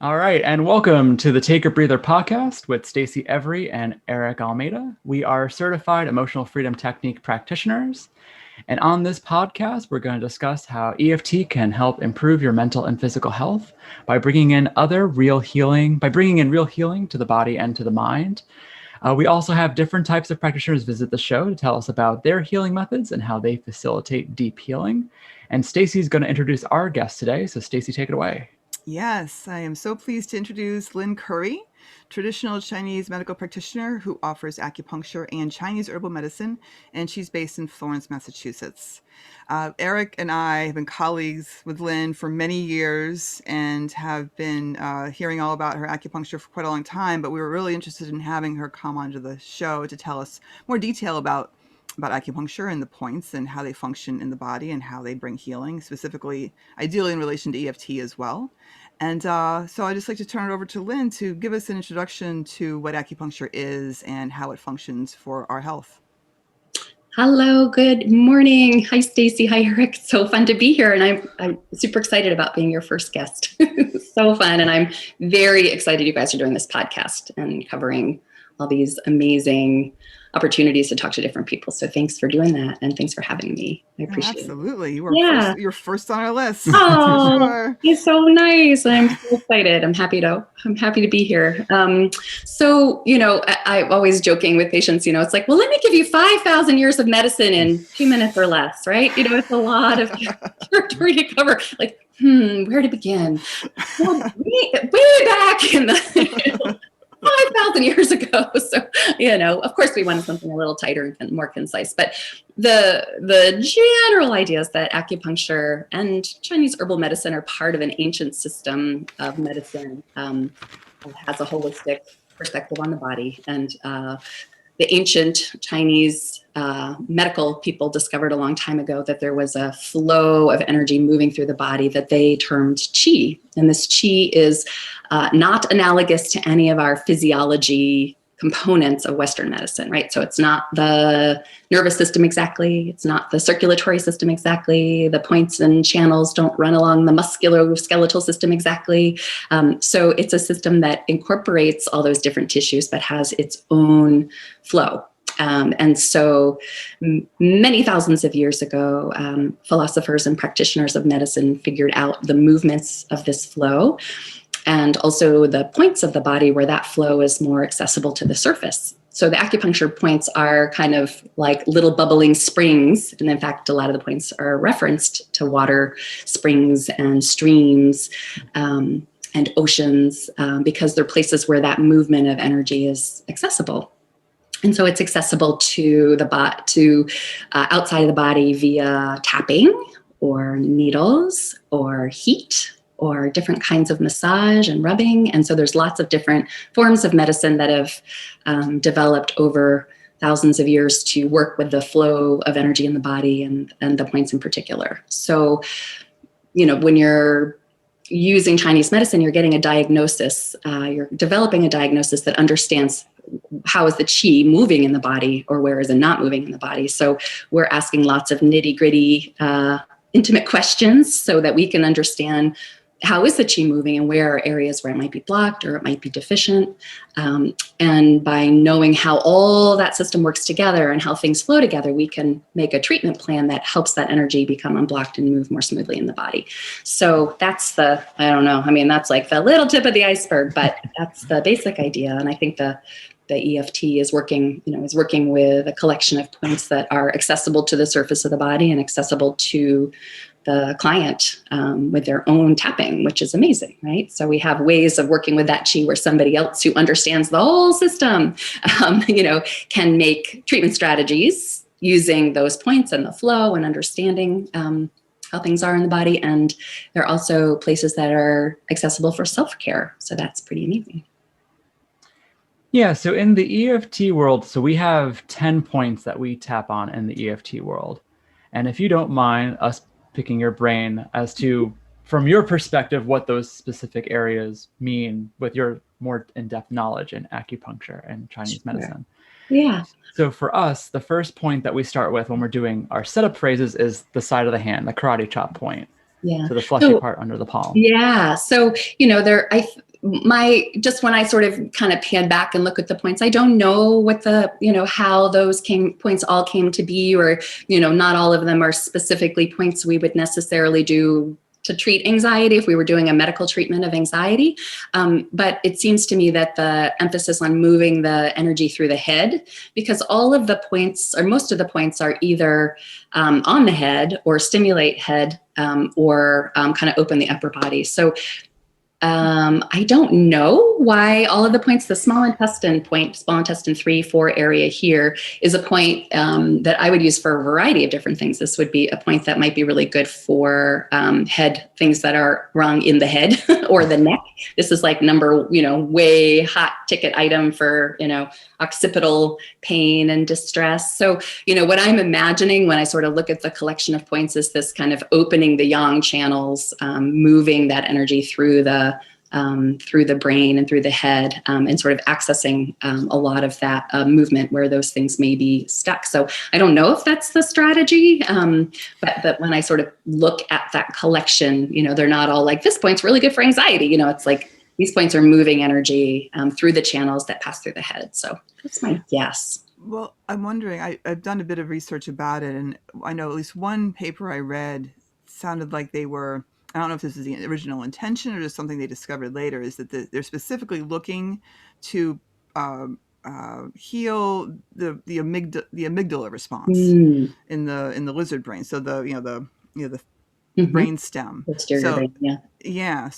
All right, and welcome to the Take a Breather podcast with Stacy Eric and Eric Almeida. We are certified emotional freedom technique practitioners. And on this podcast, we're going to discuss how EFT can help improve your mental and physical health by bringing in real healing to the body and to the mind. We also have different types of practitioners visit the show to tell us about their healing methods and how they facilitate deep healing. And Stacy's going to introduce our guest today. So Stacy, take it away. Yes, I am so pleased to introduce Lynn Curry, Traditional Chinese Medical Practitioner who offers acupuncture and Chinese herbal medicine, and she's based in Florence, Massachusetts. Eric and I have been colleagues with Lynn for many years and have been hearing all about her acupuncture for quite a long time, but we were really interested in having her come onto the show to tell us more detail about acupuncture and the points and how they function in the body and how they bring healing, specifically, ideally in relation to EFT as well. And so I'd just like to turn it over to Lynn to give us an introduction to what acupuncture is and how it functions for our health. Hello, good morning. Hi, Stacy. Hi, Eric. So fun to be here. And I'm super excited about being your first guest. So fun. And I'm very excited you guys are doing this podcast and covering all these amazing opportunities to talk to different people. So thanks for doing that. And thanks for having me. I appreciate Absolutely. it. Absolutely. You're first on our list. Oh, sure. It's so nice. I'm so excited. I'm happy to be here. So, I'm always joking with patients, it's like, well, let me give you 5,000 years of medicine in 2 minutes or less, right? It's a lot of territory to cover. Like, where to begin? Well, way back in the 5,000 years ago. So, of course we wanted something a little tighter and more concise, but the general idea is that acupuncture and Chinese herbal medicine are part of an ancient system of medicine that has a holistic perspective on the body. And the ancient Chinese medical people discovered a long time ago that there was a flow of energy moving through the body that they termed qi. And this qi is not analogous to any of our physiology components of Western medicine, right? So it's not the nervous system exactly. It's not the circulatory system exactly. The points and channels don't run along the musculoskeletal system exactly. So it's a system that incorporates all those different tissues, but has its own flow. And so many thousands of years ago, philosophers and practitioners of medicine figured out the movements of this flow and also the points of the body where that flow is more accessible to the surface. So the acupuncture points are kind of like little bubbling springs. And in fact, a lot of the points are referenced to water springs and streams and oceans because they're places where that movement of energy is accessible. And so it's accessible to outside of the body via tapping or needles or heat or different kinds of massage and rubbing. And so there's lots of different forms of medicine that have developed over thousands of years to work with the flow of energy in the body and the points in particular. So, when you're using Chinese medicine, you're getting a diagnosis, you're developing a diagnosis that understands how is the qi moving in the body or where is it not moving in the body. So we're asking lots of nitty-gritty, intimate questions so that we can understand how is the qi moving and where are areas where it might be blocked or it might be deficient. And by knowing how all that system works together and how things flow together, we can make a treatment plan that helps that energy become unblocked and move more smoothly in the body. So that's that's like the little tip of the iceberg, but that's the basic idea. And I think the EFT is working with a collection of points that are accessible to the surface of the body and accessible to the client with their own tapping, which is amazing, right? So we have ways of working with that qi where somebody else who understands the whole system, can make treatment strategies using those points and the flow and understanding how things are in the body. And there are also places that are accessible for self-care. So that's pretty amazing. Yeah, so in the EFT world, so we have 10 points that we tap on in the EFT world. And if you don't mind us picking your brain as to, from your perspective, what those specific areas mean with your more in-depth knowledge in acupuncture and Chinese medicine. Yeah. So for us, the first point that we start with when we're doing our setup phrases is the side of the hand, the karate chop point. Yeah. So the fleshy part under the palm. Yeah. So, just when I sort of kind of pan back and look at the points, I don't know what how those points all came to be, or, not all of them are specifically points we would necessarily do to treat anxiety if we were doing a medical treatment of anxiety. But it seems to me that the emphasis on moving the energy through the head, because all of the points, or most of the points, are either on the head or stimulate head, or kind of open the upper body. So I don't know why all of the points, the small intestine point, small intestine 3-4 area here is a point that I would use for a variety of different things. This would be a point that might be really good for head, things that are wrong in the head or the neck. This is like way hot ticket item for, occipital pain and distress. So, what I'm imagining when I sort of look at the collection of points is this kind of opening the yang channels, moving that energy through the brain and through the head, and sort of accessing a lot of that movement where those things may be stuck. So I don't know if that's the strategy, but when I sort of look at that collection, they're not all like, this point's really good for anxiety. It's like, these points are moving energy through the channels that pass through the head. So that's my guess. Well, I'm wondering, I've done a bit of research about it, and I know at least one paper I read sounded like they were, I don't know if this is the original intention or just something they discovered later, is that they're specifically looking to heal the amygdala response in the lizard brain. So the brain stem. So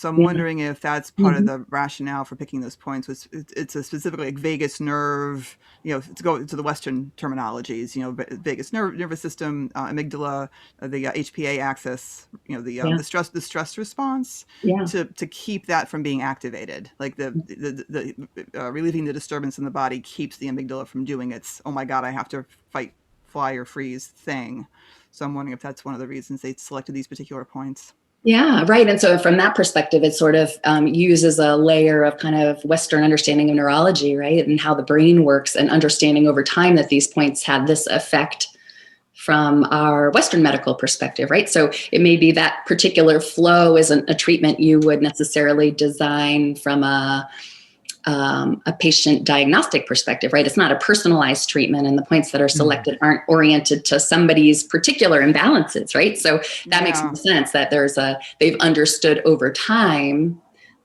I'm wondering if that's part of the rationale for picking those points. It's a specifically like vagus nerve, to go to the Western terminologies, vagus nervous system, amygdala, the HPA axis, the stress response, to keep that from being activated. Like the relieving the disturbance in the body keeps the amygdala from doing its, oh my God, I have to fight, fly or freeze thing. So I'm wondering if that's one of the reasons they selected these particular points. Yeah, right. And so from that perspective, it sort of uses a layer of kind of Western understanding of neurology, right? And how the brain works, and understanding over time that these points had this effect from our Western medical perspective, right? So it may be that particular flow isn't a treatment you would necessarily design from a patient diagnostic perspective, right? It's not a personalized treatment, and the points that are selected aren't oriented to somebody's particular imbalances, right? So that makes more sense that they've understood over time,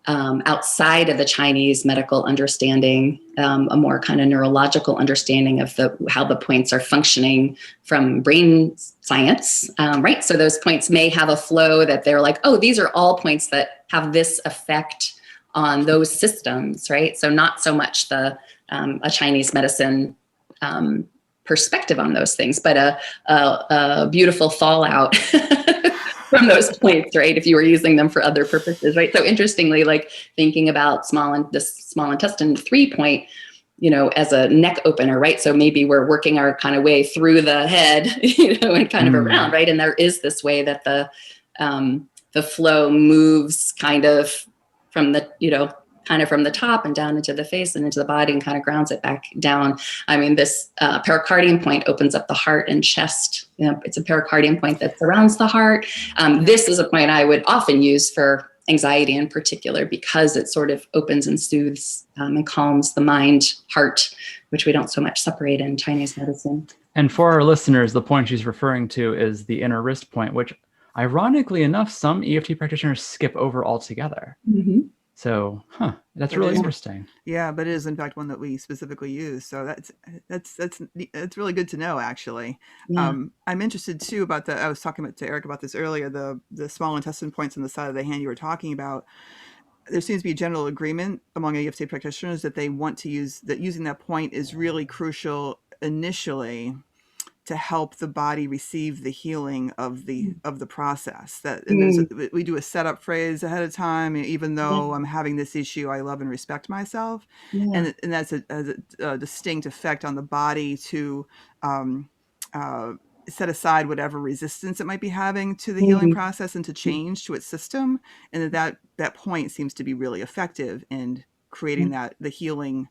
outside of the Chinese medical understanding, a more kind of neurological understanding of how the points are functioning from brain science, right? So those points may have a flow that they're like, oh, these are all points that have this effect on those systems, right? So not so much a Chinese medicine perspective on those things, but a beautiful fallout from those points, right? If you were using them for other purposes, right? So interestingly, like thinking about this small intestine 3 point, as a neck opener, right? So maybe we're working our kind of way through the head, and kind of around, right? And there is this way that the flow moves kind of from the top and down into the face and into the body, and kind of grounds it back down. I mean, this pericardium point opens up the heart and chest. It's a pericardium point that surrounds the heart. This is a point I would often use for anxiety in particular, because it sort of opens and soothes and calms the mind, heart, which we don't so much separate in Chinese medicine. And for our listeners, the point she's referring to is the inner wrist point, which ironically enough, some EFT practitioners skip over altogether. So, that's really interesting. Yeah, but it is in fact one that we specifically use. So that's really good to know, actually. Yeah. I'm interested too about I was talking to Eric about this earlier, the small intestine points on the side of the hand you were talking about. There seems to be a general agreement among EFT practitioners that they want to using that point is really crucial initially to help the body receive the healing of the process. We do a setup phrase ahead of time. Even though I'm having this issue, I love and respect myself, and that's a distinct effect on the body to set aside whatever resistance it might be having to the healing process and to change to its system. And that point seems to be really effective in creating a healing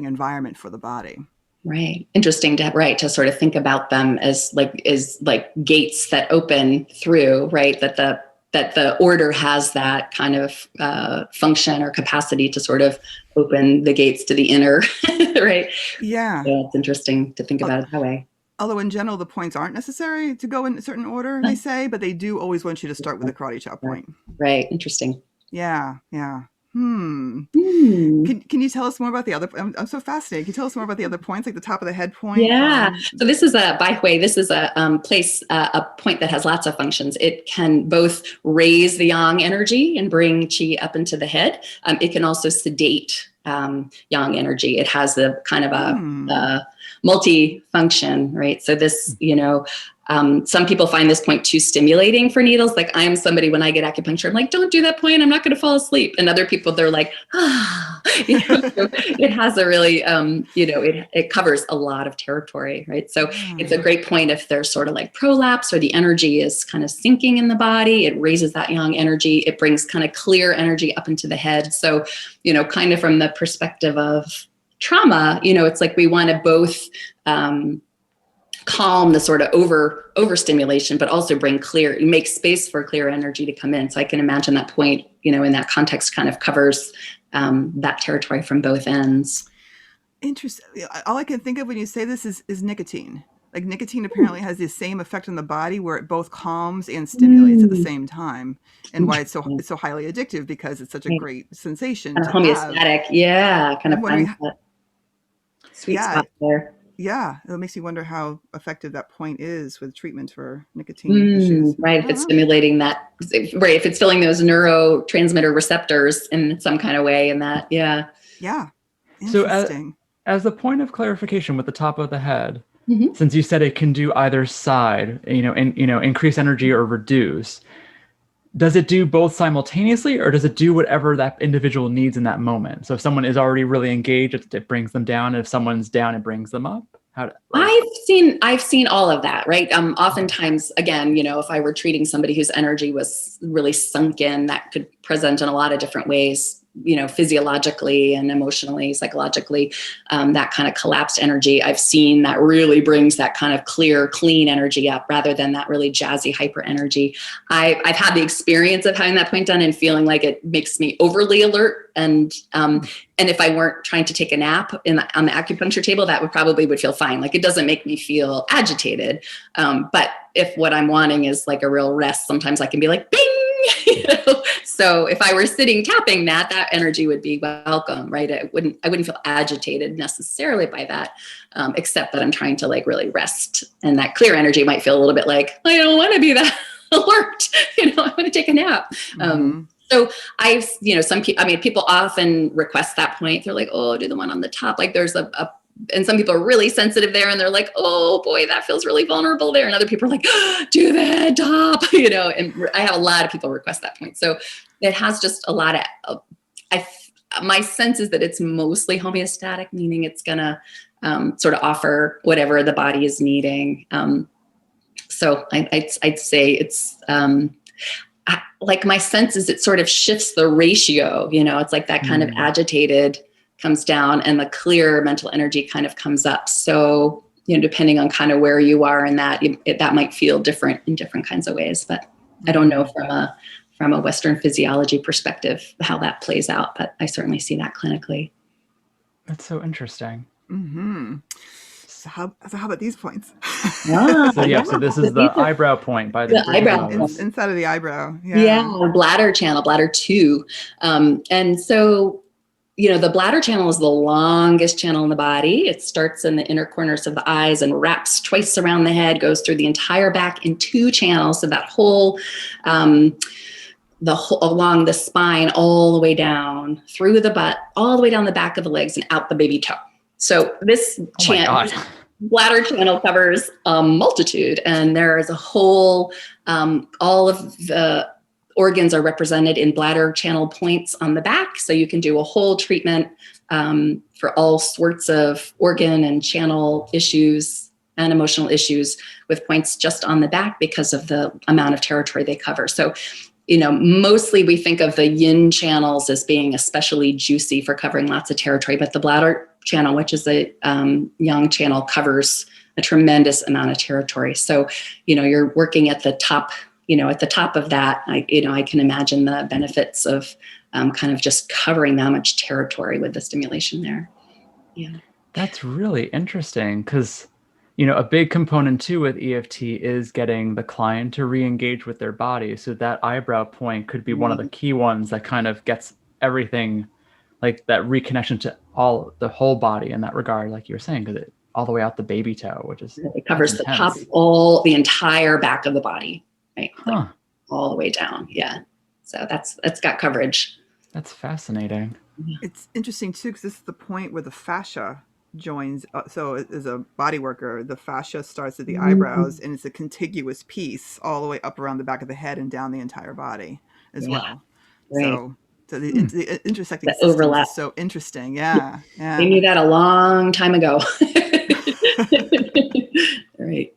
environment for the body. Right. Interesting to sort of think about them as like gates that open through, right? That that the order has that kind of function or capacity to sort of open the gates to the inner, right? Yeah. So it's interesting to think about it that way. Although in general, the points aren't necessary to go in a certain order, they say, but they do always want you to start with a karate chop point. Right. Interesting. Yeah. Can you tell us more about the other? I'm so fascinated. Can you tell us more about the other points, like the top of the head point? Yeah. So this is by the way, this is a place, a point that has lots of functions. It can both raise the yang energy and bring qi up into the head. It can also sedate yang energy. It has a kind of a multi-function, right? So this, some people find this point too stimulating for needles. Like I'm somebody, when I get acupuncture, I'm like, don't do that point. I'm not going to fall asleep. And other people, they're like, so it has a really, it covers a lot of territory, right? So it's a great point if there's sort of like prolapse or the energy is kind of sinking in the body. It raises that yang energy. It brings kind of clear energy up into the head. So, kind of from the perspective of trauma, it's like we want to both calm the sort of overstimulation, but also make space for clear energy to come in. So I can imagine that point, in that context kind of covers that territory from both ends. Interesting. All I can think of when you say this is nicotine. Like nicotine apparently has the same effect on the body where it both calms and stimulates at the same time, and why it's so highly addictive, because it's such a great sensation. Kind of homeostatic. Yeah. Kind of finds that sweet spot there. Yeah. It makes me wonder how effective that point is with treatment for nicotine issues. Right. If it's stimulating that, right. If it's filling those neurotransmitter receptors in some kind of way, and that, yeah. Yeah. Interesting. So as a point of clarification with the top of the head, since you said it can do either side, increase energy or reduce, does it do both simultaneously, or does it do whatever that individual needs in that moment? So if someone is already really engaged, it brings them down. And if someone's down, it brings them up. I've seen all of that, right? Oftentimes, again, if I were treating somebody whose energy was really sunk in, that could present in a lot of different ways, physiologically and emotionally, psychologically, that kind of collapsed energy. I've seen that really brings that kind of clear, clean energy up rather than that really jazzy hyper energy. I've had the experience of having that point done and feeling like it makes me overly alert. And if I weren't trying to take a nap on the acupuncture table, that would feel fine. Like it doesn't make me feel agitated. But if what I'm wanting is like a real rest, sometimes I can be like, bing. So if I were sitting tapping that energy would be welcome, right? I wouldn't feel agitated necessarily by that, except that I'm trying to like really rest, and that clear energy might feel a little bit like, I don't want to be that alert, I want to take a nap. So I've, some people, people often request that point. They're like, oh, do the one on the top. Like there's and some people are really sensitive there, and they're like, oh boy, that feels really vulnerable there. And other people are like, do the top, and I have a lot of people request that point. So it has just a lot of, my sense is that it's mostly homeostatic, meaning it's going to sort of offer whatever the body is needing. So I'd say it's, like my sense is it sort of shifts the ratio, it's like that kind of agitated comes down and the clear mental energy kind of comes up. So, depending on kind of where you are in that, that might feel different in different kinds of ways, but I don't know from a Western physiology perspective how that plays out, but I certainly see that clinically. That's so interesting. So how about these points? So this is the eyebrow point by the eyebrow inside of the eyebrow. Yeah, bladder channel, bladder 2. And so, the bladder channel is the longest channel in the body. It starts in the inner corners of the eyes and wraps twice around the head, goes through the entire back in 2 channels. So that whole, along the spine, all the way down through the butt, all the way down the back of the legs and out the baby toe. So this bladder channel covers a multitude, and there is a whole, all of the organs are represented in bladder channel points on the back. So you can do a whole treatment for all sorts of organ and channel issues and emotional issues with points just on the back because of the amount of territory they cover. So, mostly we think of the yin channels as being especially juicy for covering lots of territory, but the bladder channel, which is a yang channel, covers a tremendous amount of territory. So, you're working at the top at the top of that, I can imagine the benefits of kind of just covering that much territory with the stimulation there. Yeah. That's really interesting because, a big component too with EFT is getting the client to re-engage with their body. So that eyebrow point could be one of the key ones that kind of gets everything, like that reconnection to the whole body in that regard, like you were saying, because it all the way out the baby toe, which is it covers the top, the entire back of the body, right? Huh. Like all the way down. Yeah. So that's got coverage. That's fascinating. It's interesting too, because this is the point where the fascia joins. So as a body worker, the fascia starts at the eyebrows, and it's a contiguous piece all the way up around the back of the head and down the entire body as well. Right. So the intersecting system is so interesting. Yeah. They knew that a long time ago. Right.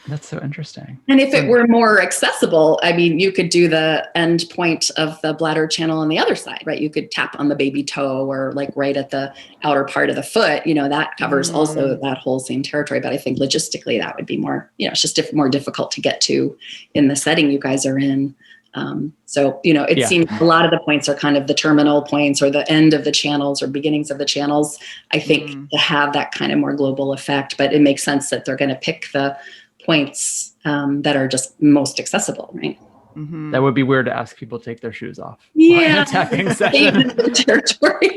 That's so interesting. And if it were more accessible, I mean, you could do the end point of the bladder channel on the other side, right? You could tap on the baby toe or like right at the outer part of the foot, that covers also that whole same territory. But I think logistically that would be more, it's just more difficult to get to in the setting you guys are in. It seems a lot of the points are kind of the terminal points or the end of the channels or beginnings of the channels, I think, to have that kind of more global effect. But it makes sense that they're going to pick the points that are just most accessible, right? Mm-hmm. That would be weird to ask people to take their shoes off. Yeah. Tapping session. Territory.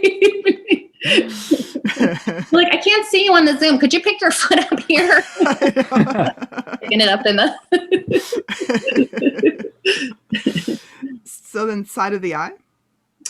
Like, I can't see you on the Zoom. Could you pick your foot up here? Picking it up in the... So then side of the eye?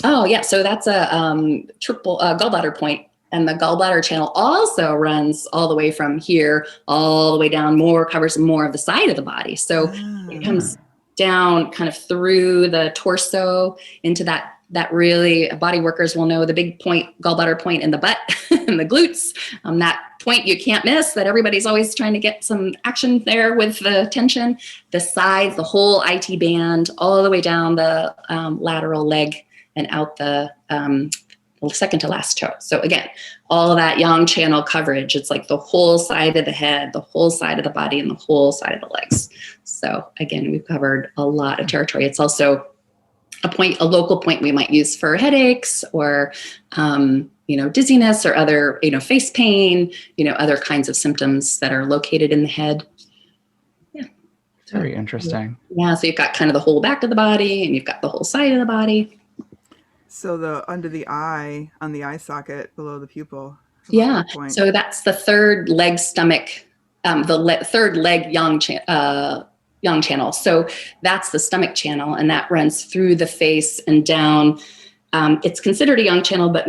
Oh, yeah. So that's a triple gallbladder point. And the gallbladder channel also runs all the way from here, all the way down, covers more of the side of the body. So it comes down kind of through the torso into that really, body workers will know the big point, gallbladder point in the butt and the glutes. That point you can't miss, that everybody's always trying to get some action there with the tension. The sides, the whole IT band, all the way down the lateral leg and out the second to last toe. So again, all of that yang channel coverage, it's like the whole side of the head, the whole side of the body, and the whole side of the legs. So again, we've covered a lot of territory. It's also a local point we might use for headaches or, dizziness or other, face pain, other kinds of symptoms that are located in the head. Yeah. Very interesting. Yeah. So you've got kind of the whole back of the body and you've got the whole side of the body. So under the eye, on the eye socket below the pupil. Yeah. So that's the third leg stomach, third leg yang channel. So that's the stomach channel, and that runs through the face and down. It's considered a yang channel, but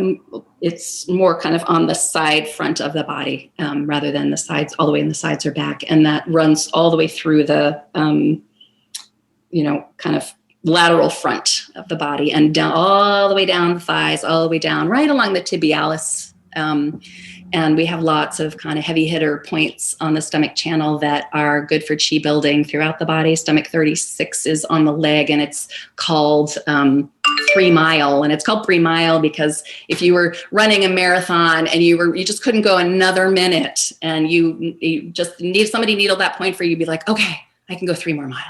it's more kind of on the side front of the body rather than the sides, all the way in the sides or back. And that runs all the way through the, kind of lateral front of the body and down all the way down the thighs, all the way down right along the tibialis. And we have lots of kind of heavy hitter points on the stomach channel that are good for chi building throughout the body. Stomach 36 is on the leg, and it's called 3 mile. And it's called 3 mile because if you were running a marathon and you just couldn't go another minute, and you just somebody needled that point for you, you'd be like, okay, I can go 3 more miles.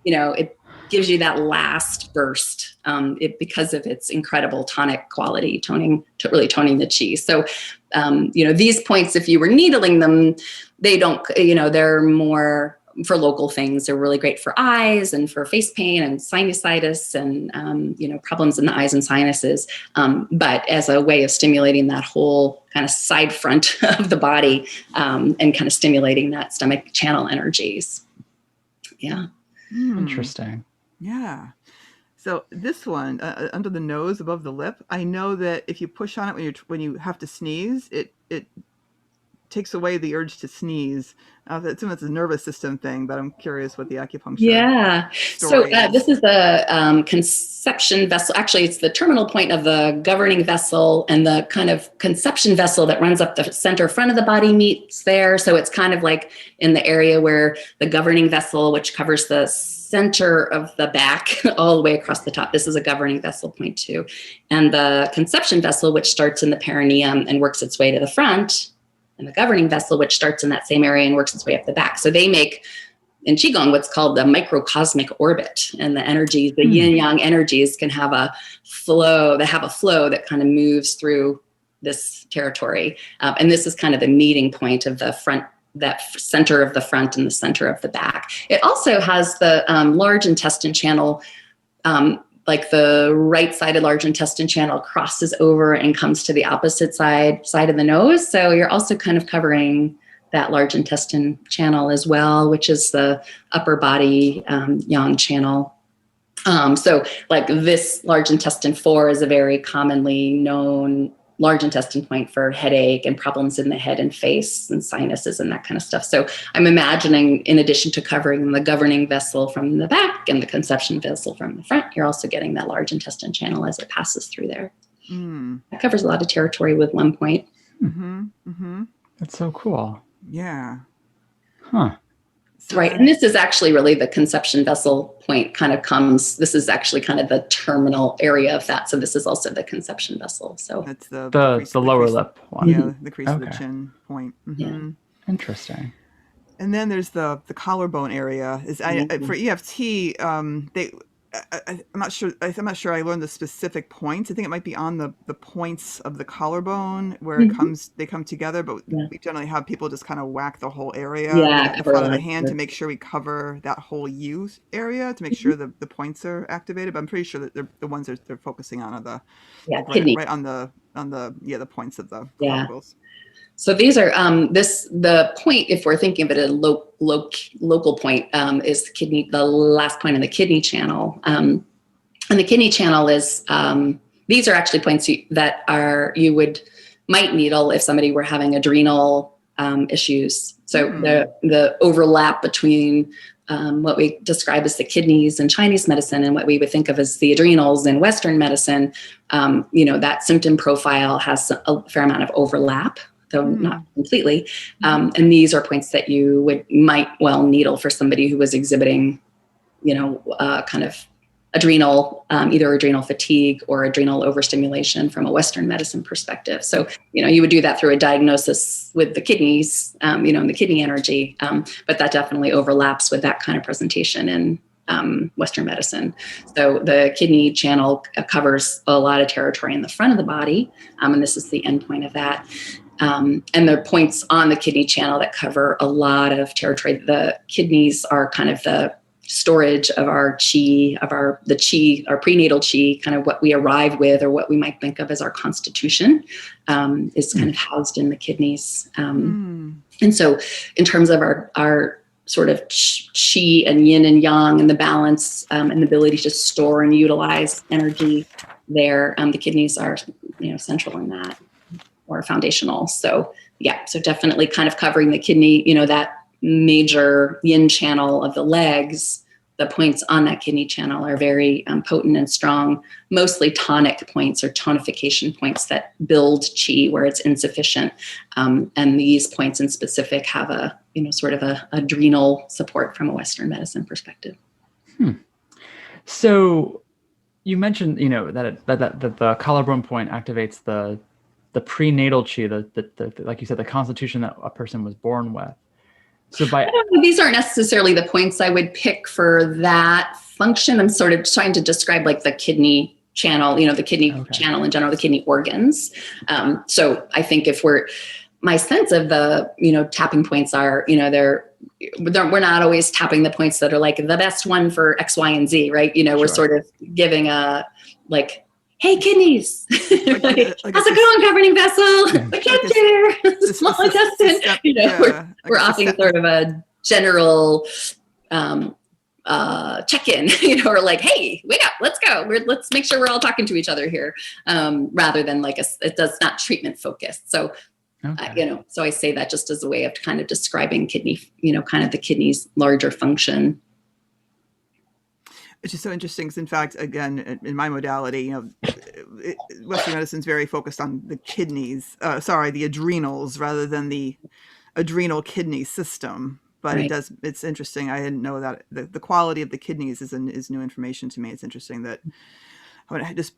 It gives you that last burst because of its incredible tonic quality, really toning the chi. So, these points, if you were needling them, they don't, they're more for local things. They're really great for eyes and for face pain and sinusitis and, problems in the eyes and sinuses. But as a way of stimulating that whole kind of side front of the body and kind of stimulating that stomach channel energies. Yeah. Interesting. Yeah. So this one under the nose, above the lip, I know that if you push on it when you have to sneeze, it takes away the urge to sneeze. It's a nervous system thing, but I'm curious what the acupuncture. Yeah. So this is the conception vessel. Actually, it's the terminal point of the governing vessel, and the kind of conception vessel that runs up the center front of the body meets there. So it's kind of like in the area where the governing vessel, which covers the center of the back all the way across the top. This is a governing vessel point too. And the conception vessel, which starts in the perineum and works its way to the front, and the governing vessel, which starts in that same area and works its way up the back. So they make in Qigong what's called the microcosmic orbit, and the energies, the yin yang energies can have a flow. They have a flow that kind of moves through this territory. And this is kind of the meeting point of the front, that center of the front and the center of the back. It also has the large intestine channel, like the right-sided large intestine channel crosses over and comes to the opposite side of the nose. So you're also kind of covering that large intestine channel as well, which is the upper body yang channel. So like this large intestine 4 is a very commonly known large intestine point for headache and problems in the head and face and sinuses and that kind of stuff. So I'm imagining, in addition to covering the governing vessel from the back and the conception vessel from the front, you're also getting that large intestine channel as it passes through there. That covers a lot of territory with one point. That's so cool. Yeah. Huh. Right. And this is actually really the conception vessel point this is actually kind of the terminal area of that. So this is also the conception vessel. So that's the lower lip one. Yeah, the crease of the chin point. Yeah. Interesting. And then there's the collarbone area. For EFT, I'm not sure. I'm not sure I learned the specific points. I think it might be on the points of the collarbone where they come together. But we generally have people just kind of whack the whole area, the front of the hand, to make sure we cover that whole U area, to make sure the points are activated. But I'm pretty sure that the ones that they're focusing on are the right on the points of the clavicules. So these are the point, if we're thinking of it at a local point, is the kidney, the last point in the kidney channel. And the kidney channel is, these are actually points that you might needle if somebody were having adrenal issues. So the overlap between what we describe as the kidneys in Chinese medicine and what we would think of as the adrenals in Western medicine, that symptom profile has a fair amount of overlap, though not completely. And these are points that you might well needle for somebody who was exhibiting, kind of adrenal, either adrenal fatigue or adrenal overstimulation from a Western medicine perspective. So, you would do that through a diagnosis with the kidneys, and the kidney energy. But that definitely overlaps with that kind of presentation in Western medicine. So the kidney channel covers a lot of territory in the front of the body. And this is the end point of that. And there are points on the kidney channel that cover a lot of territory. The kidneys are kind of the storage of our qi, our prenatal qi, kind of what we arrive with, or what we might think of as our constitution, is kind of housed in the kidneys. And so in terms of our sort of qi and yin and yang and the balance, and the ability to store and utilize energy there, the kidneys are, central in that, or foundational. So so definitely kind of covering the kidney, that major yin channel of the legs. The points on that kidney channel are very potent and strong, mostly tonic points or tonification points that build qi where it's insufficient. And these points in specific have a, sort of a adrenal support from a Western medicine perspective. So you mentioned, that the collarbone point activates the prenatal qi, the like you said, the constitution that a person was born with. So these aren't necessarily the points I would pick for that function. I'm sort of trying to describe like the kidney channel, the kidney channel in general, the kidney organs. So I think my sense of the, tapping points are, we're not always tapping the points that are like the best one for X, Y, and Z, right? We're sort of giving hey, kidneys, how's it going, governing vessel? We get there. Small intestine. We're offering sort of a general check-in, or like, hey, wake up, let's go. Let's make sure we're all talking to each other here, rather than it does not treatment focused. So, so I say that just as a way of kind of describing kidney, kind of the kidney's larger function. Which is so interesting because, in fact, again, in my modality, Western medicine is very focused on the kidneys, the adrenals, rather than the adrenal kidney system. But it's interesting. I didn't know that the quality of the kidneys is new information to me. It's interesting that I would just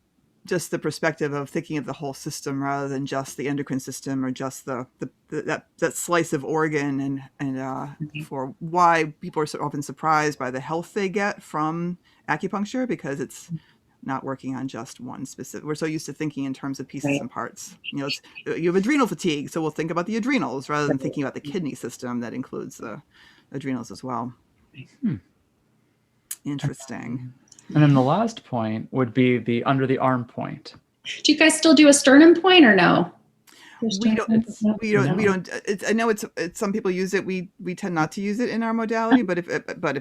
just the perspective of thinking of the whole system rather than just the endocrine system or just that slice of organ, and for why people are so often surprised by the health they get from acupuncture, because it's not working on just one specific. We're so used to thinking in terms of pieces and parts. You have adrenal fatigue, so we'll think about the adrenals rather than thinking about the kidney system that includes the adrenals as well. Interesting. And then the last point would be the under the arm point. Do you guys still do a sternum point or no? We don't. I know it's some people use it. We tend not to use it in our modality. But if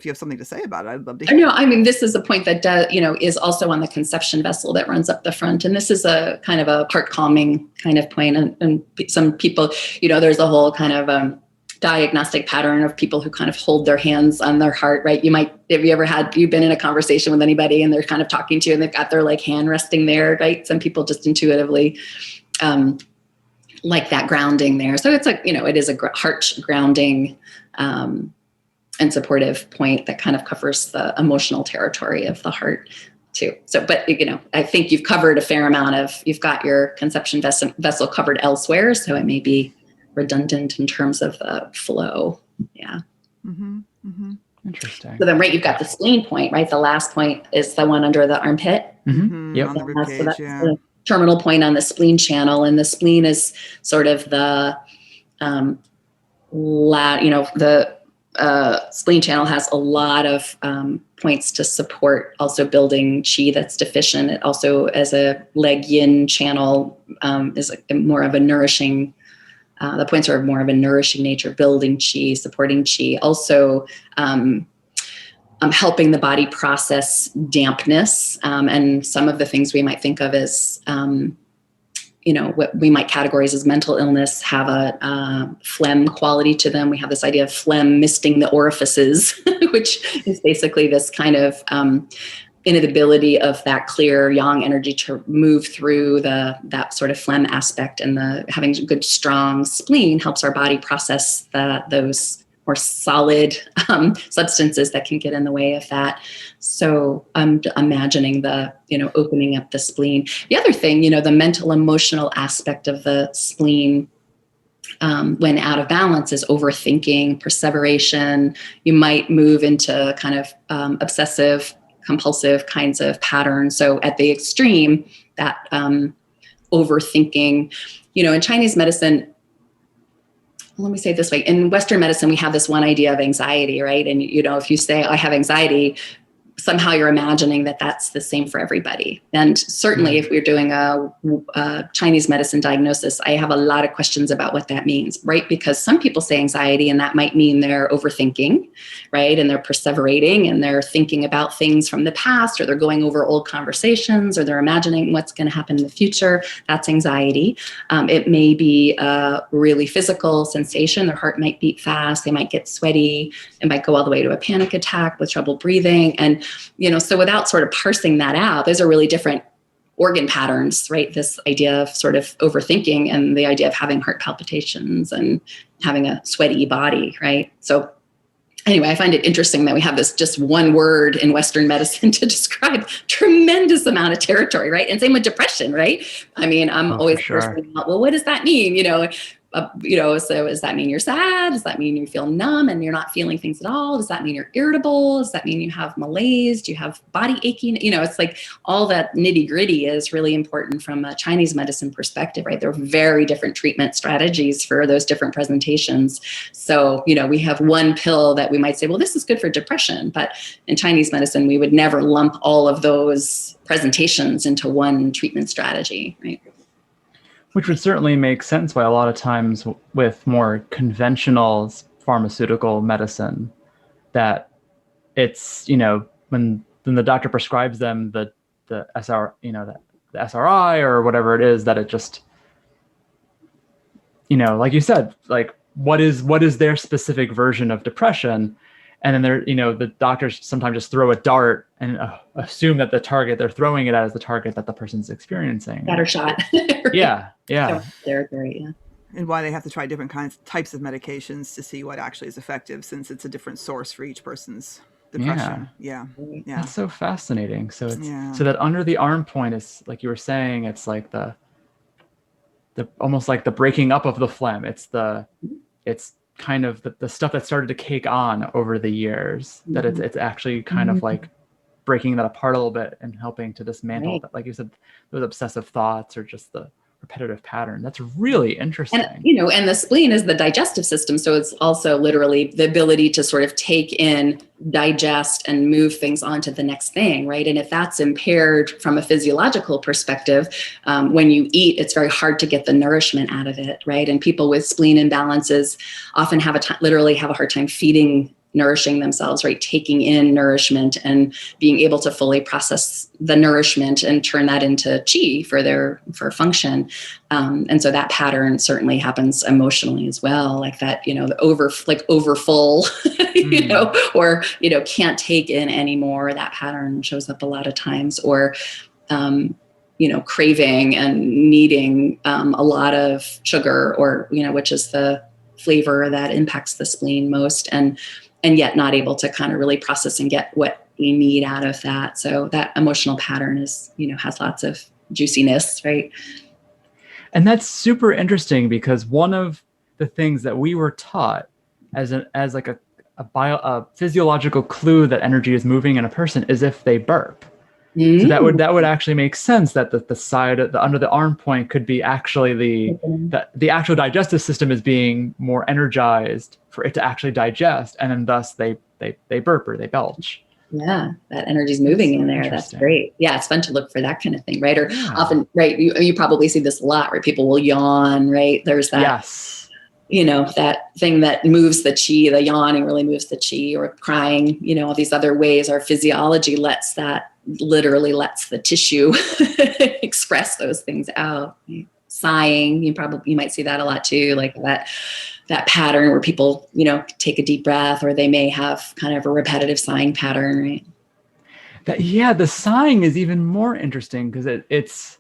you have something to say about it, I'd love to hear. No, I mean, this is a point that is also on the conception vessel that runs up the front, and this is a kind of a heart calming kind of point. And some people, there's a whole kind of diagnostic pattern of people who kind of hold their hands on their heart, right? You've been in a conversation with anybody and they're kind of talking to you and they've got their like hand resting there, right? Some people just intuitively like that grounding there. So it's it is a heart grounding and supportive point that kind of covers the emotional territory of the heart too. So, but I think you've covered a fair amount you've got your conception vessel covered elsewhere. So it may be redundant in terms of the flow. Yeah. Mm-hmm. Mm-hmm. Interesting. So then, you've got the spleen point, right? The last point is the one under the armpit. Mm-hmm. Yep. On the rib cage, the terminal point on the spleen channel. And the spleen is sort of the, spleen channel has a lot of points to support also building qi that's deficient. It also, as a leg yin channel, is more of a nourishing. The points are more of a nourishing nature, building qi, supporting qi. Also, helping the body process dampness, and some of the things we might think of as, what we might categorize as mental illness have a phlegm quality to them. We have this idea of phlegm misting the orifices, which is basically this kind of inability of that clear yang energy to move through that sort of phlegm aspect, and having a good strong spleen helps our body process those more solid substances that can get in the way of that. So I'm imagining opening up the spleen. The other thing, the mental emotional aspect of the spleen when out of balance is overthinking, perseveration. You might move into kind of obsessive compulsive kinds of patterns. So at the extreme, that overthinking, in Chinese medicine, let me say it this way. In Western medicine, we have this one idea of anxiety, right? And, if you say, I have anxiety, somehow you're imagining that that's the same for everybody. And certainly if we're doing a Chinese medicine diagnosis, I have a lot of questions about what that means, right? Because some people say anxiety and that might mean they're overthinking, right? And they're perseverating and they're thinking about things from the past, or they're going over old conversations, or they're imagining what's going to happen in the future. That's anxiety. It may be a really physical sensation. Their heart might beat fast. They might get sweaty. It might go all the way to a panic attack with trouble breathing. And so without sort of parsing that out, those are really different organ patterns, right? This idea of sort of overthinking and the idea of having heart palpitations and having a sweaty body, right? So anyway, I find it interesting that we have this just one word in Western medicine to describe tremendous amount of territory, right? And same with depression, right? I mean, I'm always thinking about, well, what does that mean? So does that mean you're sad? Does that mean you feel numb and you're not feeling things at all? Does that mean you're irritable? Does that mean you have malaise? Do you have body aching? It's like all that nitty gritty is really important from a Chinese medicine perspective, right? There are very different treatment strategies for those different presentations. So, we have one pill that we might say, well, this is good for depression, but in Chinese medicine, we would never lump all of those presentations into one treatment strategy, right? Which would certainly make sense why a lot of times with more conventional pharmaceutical medicine, that it's, when the doctor prescribes them the the SRI or whatever it is, that it just, like you said, like what is their specific version of depression? And then the doctors sometimes just throw a dart and assume that the target they're throwing it at is the target that the person's experiencing. Batter shot. Yeah. Territory, yeah. And why they have to try different types of medications to see what actually is effective, since it's a different source for each person's depression. Yeah. That's so fascinating. So Yeah. so that under the arm point is, like you were saying, it's like the almost like the breaking up of the phlegm. It's kind of the stuff that started to cake on over the years, that it's actually kind of like breaking that apart a little bit and helping to dismantle that, like you said, those obsessive thoughts or just the repetitive pattern. That's really interesting. And, and the spleen is the digestive system. So it's also literally the ability to sort of take in, digest, and move things on to the next thing, right? And if that's impaired from a physiological perspective, when you eat, it's very hard to get the nourishment out of it, right? And people with spleen imbalances often literally have a hard time nourishing themselves, right? Taking in nourishment and being able to fully process the nourishment and turn that into chi for function. And so that pattern certainly happens emotionally as well, like that, the overfull, or, can't take in anymore. That pattern shows up a lot of times, or, craving and needing a lot of sugar, or, which is the flavor that impacts the spleen most, and yet not able to kind of really process and get what we need out of that. So that emotional pattern is, has lots of juiciness, right? And that's super interesting, because one of the things that we were taught as like a physiological clue that energy is moving in a person is if they burp. So that would actually make sense, that the side under the arm point could be actually the actual digestive system is being more energized for it to actually digest, and then thus they burp or they belch. Yeah, that energy's moving in there. That's great. Yeah, it's fun to look for that kind of thing, right? Or often, right, you probably see this a lot, where people will yawn, right? There's that. Yes. That thing that moves the chi, the yawning really moves the chi, or crying, all these other ways. Our physiology literally lets the tissue express those things out. Sighing, you might see that a lot too, like that pattern where people, take a deep breath, or they may have kind of a repetitive sighing pattern, right? The sighing is even more interesting, because it's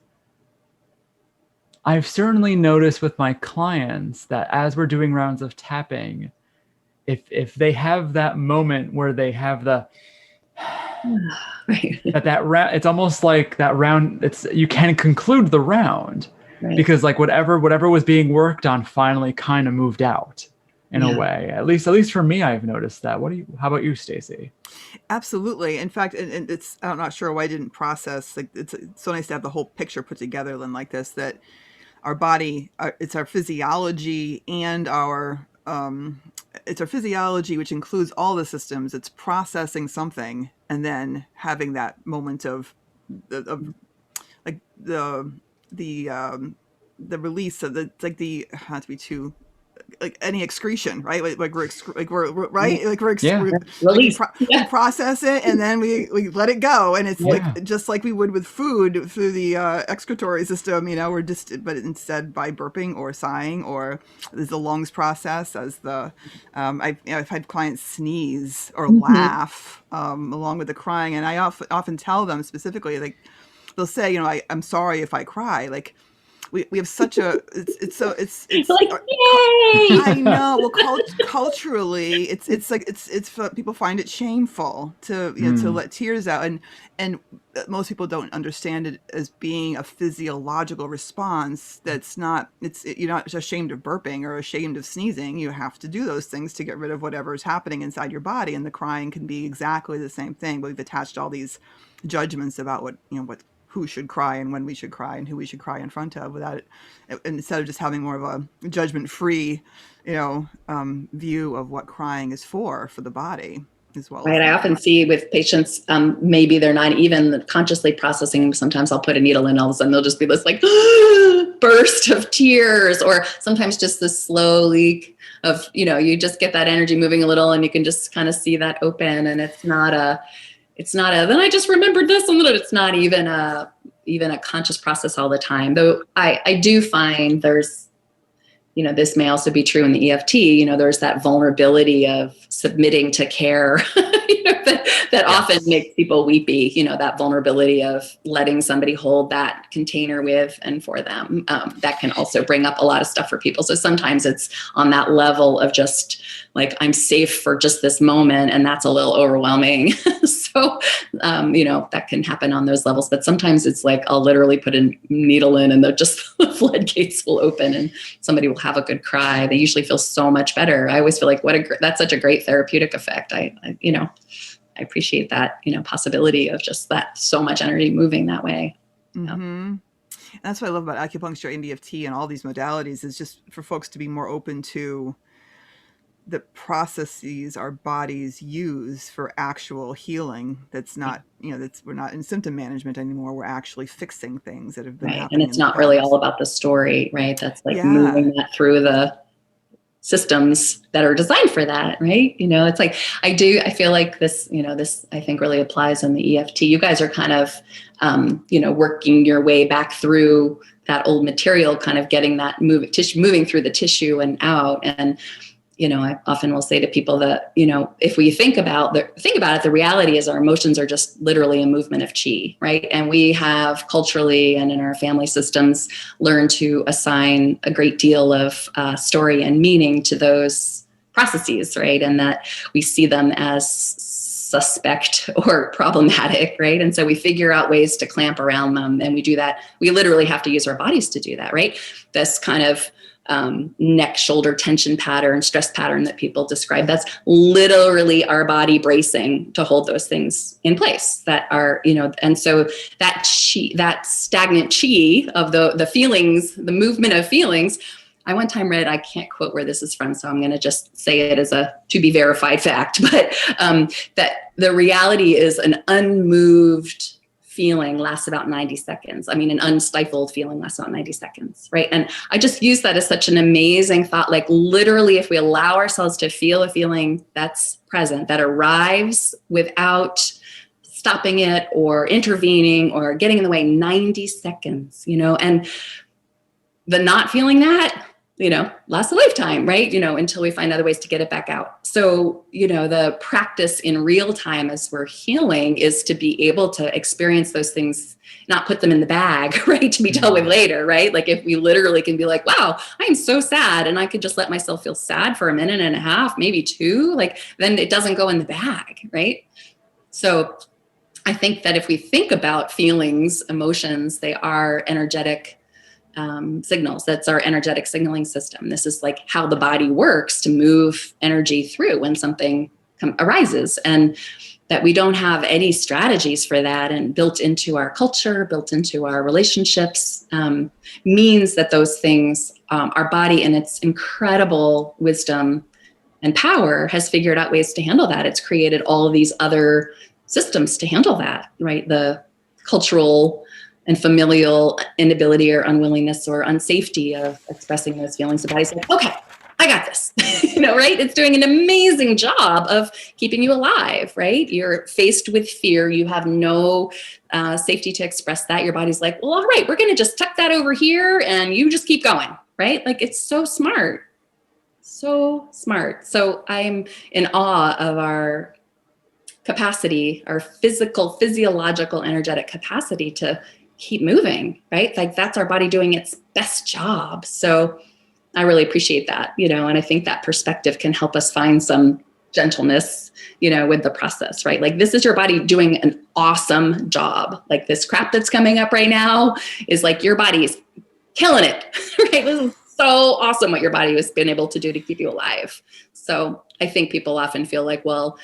I've certainly noticed with my clients that as we're doing rounds of tapping, if they have that moment where they have the right. that round, it's almost like that round, you can conclude the round, right? Because like whatever was being worked on finally kind of moved out in a way. At least for me, I've noticed that. How about you, Stacy? Absolutely. In fact, and I'm not sure why I didn't process, like, it's so nice to have the whole picture put together, Lynn, like this, that our body, it's our physiology, and it's our physiology, which includes all the systems. It's processing something and then having that moment of like the release of not to be too, like any excretion, right? Like we're right, like we process it, and then we let it go, and it's like just like we would with food through the excretory system. We're just, but instead by burping or sighing, or there's the lungs process as the I've had clients sneeze or laugh along with the crying, and I often tell them specifically, like, they'll say, I'm sorry if I cry, like. We have such a it's like, yay! I know. Well, culturally, it's people find it shameful to to let tears out, and most people don't understand it as being a physiological response. That's not. You're not ashamed of burping or ashamed of sneezing. You have to do those things to get rid of whatever is happening inside your body, and the crying can be exactly the same thing. But we've attached all these judgments about who should cry and when we should cry and who we should cry in front of, without it, instead of just having more of a judgment-free, view of what crying is for the body as well. Right. I often see with patients, maybe they're not even consciously processing. Sometimes I'll put a needle in, all of a sudden they'll just be this like burst of tears, or sometimes just this slow leak of, you just get that energy moving a little, and you can just kind of see that open, and it's not a, then I just remembered this, and it's not even a conscious process all the time. Though I do find there's, this may also be true in the EFT. There's that vulnerability of submitting to care that often makes people weepy, that vulnerability of letting somebody hold that container with and for them. That can also bring up a lot of stuff for people. So sometimes it's on that level of just like, I'm safe for just this moment, and that's a little overwhelming. So, that can happen on those levels. But sometimes it's like, I'll literally put a needle in and the floodgates will open and somebody will have a good cry. They usually feel so much better. I always feel like, that's such a great therapeutic effect. I appreciate that, possibility of just that so much energy moving that way. Mm-hmm. That's what I love about acupuncture and EFT and all these modalities, is just for folks to be more open to the processes our bodies use for actual healing. That's not, we're not in symptom management anymore. We're actually fixing things that have been happening. And it's not really all about the story, right? That's like moving that through the systems that are designed for that, right? It's like, I feel like this, this I think really applies in the EFT. You guys are kind of, working your way back through that old material, kind of getting that moving through the tissue and out. And, I often will say to people that, if we think about it, the reality is our emotions are just literally a movement of chi, right? And we have culturally and in our family systems learned to assign a great deal of story and meaning to those processes, right? And that we see them as suspect or problematic, right? And so we figure out ways to clamp around them, and we do that. We literally have to use our bodies to do that, right? This kind of neck shoulder tension pattern, stress pattern that people describe, that's literally our body bracing to hold those things in place that are, and so that chi, that stagnant chi of the feelings, the movement of feelings. I one time read, I can't quote where this is from, so I'm going to just say it as a to be verified fact, but that the reality is an unmoved feeling lasts about 90 seconds. I mean, an unstifled feeling lasts about 90 seconds, right? And I just use that as such an amazing thought. Like literally, if we allow ourselves to feel a feeling that's present, that arrives without stopping it or intervening or getting in the way, 90 seconds, and the not feeling that, lasts a lifetime, right? Until we find other ways to get it back out. So, the practice in real time as we're healing is to be able to experience those things, not put them in the bag, right? To be dealt with later, right? Like if we literally can be like, wow, I am so sad. And I could just let myself feel sad for a minute and a half, maybe two, like then it doesn't go in the bag, right? So I think that if we think about feelings, emotions, they are energetic signals. That's our energetic signaling system. This is like how the body works to move energy through when something arises, and that we don't have any strategies for that, and built into our culture, built into our relationships, means that those things, our body in its incredible wisdom and power has figured out ways to handle that. It's created all of these other systems to handle that, right? The cultural and familial inability or unwillingness or unsafety of expressing those feelings. The body's like, okay, I got this, right? It's doing an amazing job of keeping you alive, right? You're faced with fear. You have no safety to express that. Your body's like, well, all right, we're going to just tuck that over here and you just keep going, right? Like it's so smart, so smart. So I'm in awe of our capacity, our physiological, energetic capacity to keep moving, right? Like that's our body doing its best job. So I really appreciate that, and I think that perspective can help us find some gentleness, with the process, right? Like this is your body doing an awesome job. Like this crap that's coming up right now is like your body is killing it, right? This is so awesome what your body has been able to do to keep you alive. So I think people often feel like, well,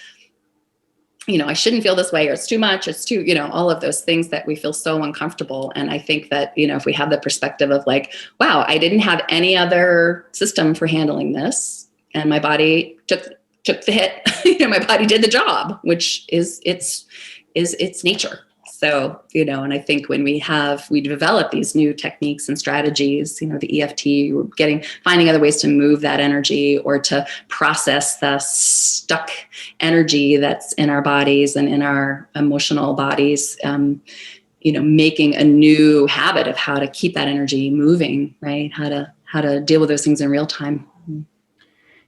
I shouldn't feel this way, or it's too much, it's too, all of those things that we feel so uncomfortable. And I think that, if we have the perspective of like, wow, I didn't have any other system for handling this, and my body took the hit, my body did the job, which is its nature. So, and I think when we develop these new techniques and strategies, the EFT, finding other ways to move that energy or to process the stuck energy that's in our bodies and in our emotional bodies, making a new habit of how to keep that energy moving, right? How to deal with those things in real time.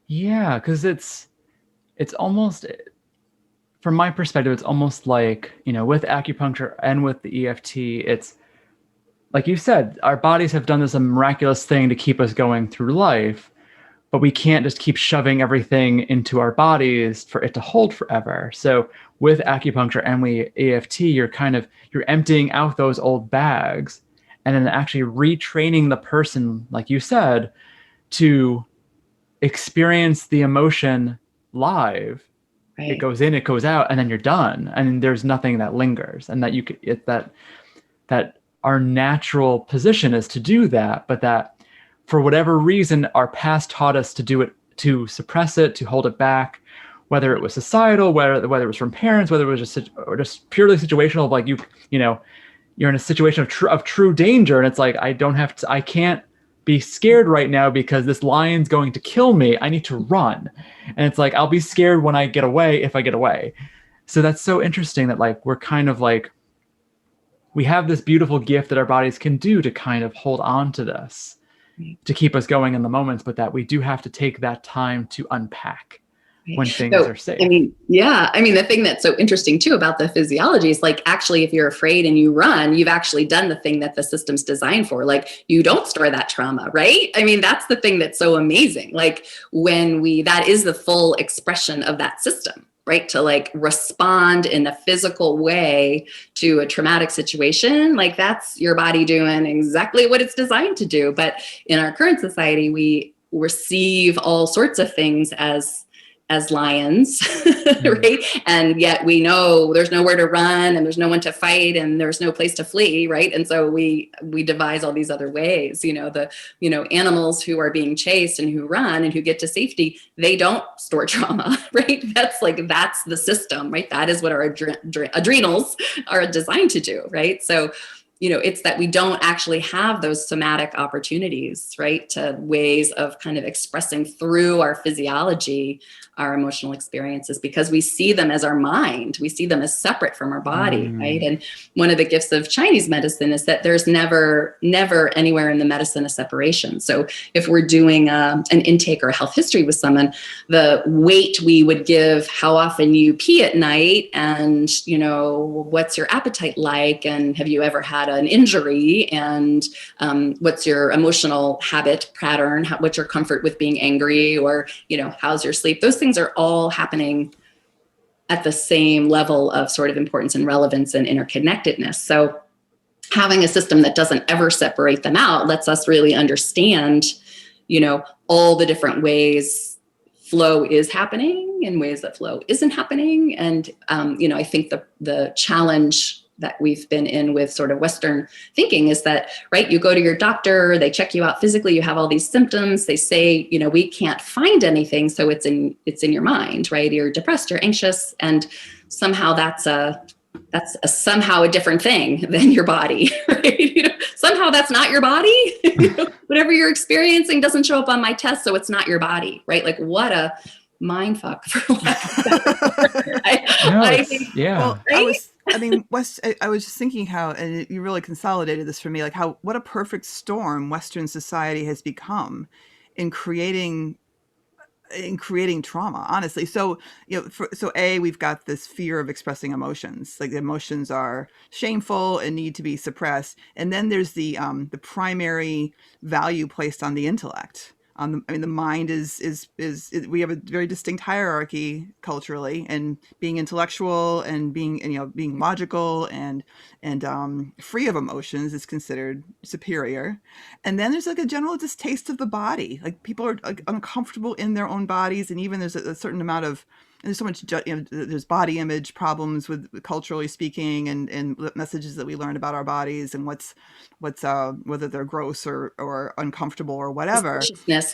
Yeah, because it's almost, from my perspective, it's almost like, with acupuncture and with the EFT, it's like you said, our bodies have done this miraculous thing to keep us going through life, but we can't just keep shoving everything into our bodies for it to hold forever. So with acupuncture and EFT, you're emptying out those old bags and then actually retraining the person, like you said, to experience the emotion live. Right. It goes in, it goes out, and then you're done. And there's nothing that lingers. And that our natural position is to do that, but that for whatever reason, our past taught us to do it, to suppress it, to hold it back, whether it was societal, whether it was from parents, whether it was just purely situational, like you're in a situation of true danger. And it's like, I can't be scared right now because this lion's going to kill me. I need to run. And it's like, I'll be scared when I get away, if I get away. So that's so interesting that like, we're kind of like, we have this beautiful gift that our bodies can do to kind of hold on to this, to keep us going in the moments, but that we do have to take that time to unpack when things are safe. The thing that's so interesting too about the physiology is like, actually, if you're afraid and you run, you've actually done the thing that the system's designed for. Like, you don't store that trauma, right? I mean, that's the thing that's so amazing. Like that is the full expression of that system, right? To like respond in a physical way to a traumatic situation. Like, that's your body doing exactly what it's designed to do. But in our current society, we receive all sorts of things as lions, right? And yet we know there's nowhere to run and there's no one to fight and there's no place to flee, right? And so we devise all these other ways. Animals who are being chased and who run and who get to safety, they don't store trauma, right? That's the system, right? That is what our adrenals are designed to do, right? So it's that we don't actually have those somatic opportunities, right? To ways of kind of expressing through our physiology, our emotional experiences, because we see them as our mind. We see them as separate from our body, right? And one of the gifts of Chinese medicine is that there's never anywhere in the medicine a separation. So if we're doing an intake or a health history with someone, the weight we would give how often you pee at night and, what's your appetite like? And have you ever had an injury? And what's your emotional habit pattern? What's your comfort with being angry? Or, how's your sleep? Those things are all happening at the same level of sort of importance and relevance and interconnectedness. So having a system that doesn't ever separate them out lets us really understand, all the different ways flow is happening and ways that flow isn't happening. And, I think the challenge that we've been in with sort of Western thinking is that, right, you go to your doctor, they check you out physically, you have all these symptoms, they say, we can't find anything, so it's in your mind, right? You're depressed, you're anxious, and somehow that's somehow a different thing than your body, right? Somehow that's not your body. Whatever you're experiencing doesn't show up on my test, so it's not your body, right? Like, what a mind fuck for lack of better. I think, yeah. Well, I was just thinking how, and you really consolidated this for me, like what a perfect storm Western society has become in creating trauma, honestly. So, we've got this fear of expressing emotions, like the emotions are shameful and need to be suppressed. And then there's the primary value placed on the intellect. The mind is we have a very distinct hierarchy culturally, and being intellectual and being logical and free of emotions is considered superior. And then there's like a general distaste of the body. Like, people are like uncomfortable in their own bodies, and even there's a certain amount of, and there's so much, there's body image problems with culturally speaking, and messages that we learn about our bodies and what's whether they're gross or uncomfortable or whatever.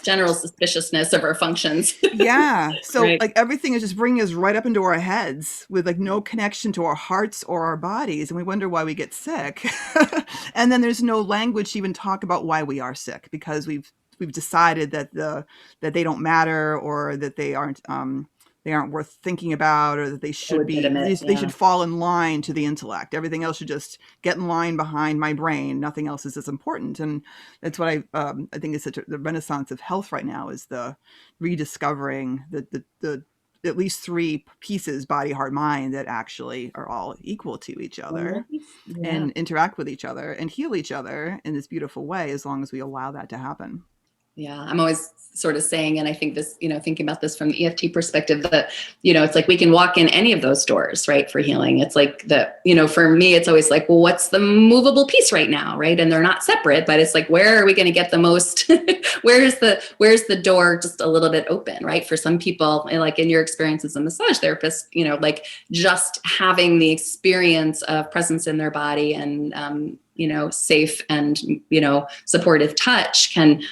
General suspiciousness of our functions. Yeah. So right. Like, everything is just bringing us right up into our heads with like no connection to our hearts or our bodies. And we wonder why we get sick. And then there's no language to even talk about why we are sick, because we've decided that they don't matter, or that they aren't, worth thinking about, or that they should be, they should fall in line to the intellect. Everything else should just get in line behind my brain. Nothing else is as important. And that's what I think is the renaissance of health right now, is the rediscovering the at least three pieces, body, heart, mind, that actually are all equal to each other and interact with each other and heal each other in this beautiful way, as long as we allow that to happen. Yeah, I'm always sort of saying, and I think this, thinking about this from the EFT perspective, that, it's like we can walk in any of those doors, right, for healing. It's like for me, it's always like, well, what's the movable piece right now, right? And they're not separate, but it's like, where are we going to get the most, where's the door just a little bit open, right? For some people, like in your experience as a massage therapist, like just having the experience of presence in their body and, safe and, supportive touch can,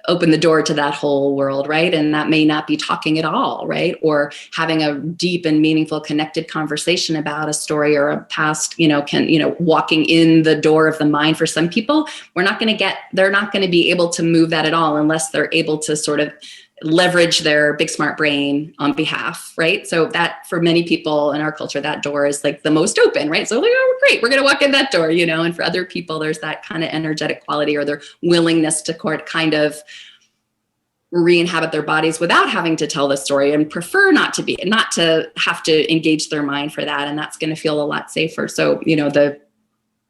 open the door to that whole world, right? And that may not be talking at all, right? Or having a deep and meaningful connected conversation about a story or a past, walking in the door of the mind. For some people, they're not going to be able to move that at all unless they're able to sort of leverage their big smart brain on behalf, right? So that, for many people in our culture, that door is like the most open, right? So like, oh, great, we're going to walk in that door, and for other people, there's that kind of energetic quality or their willingness to kind of re-inhabit their bodies without having to tell the story, and prefer not to have to engage their mind for that. And that's going to feel a lot safer. So, the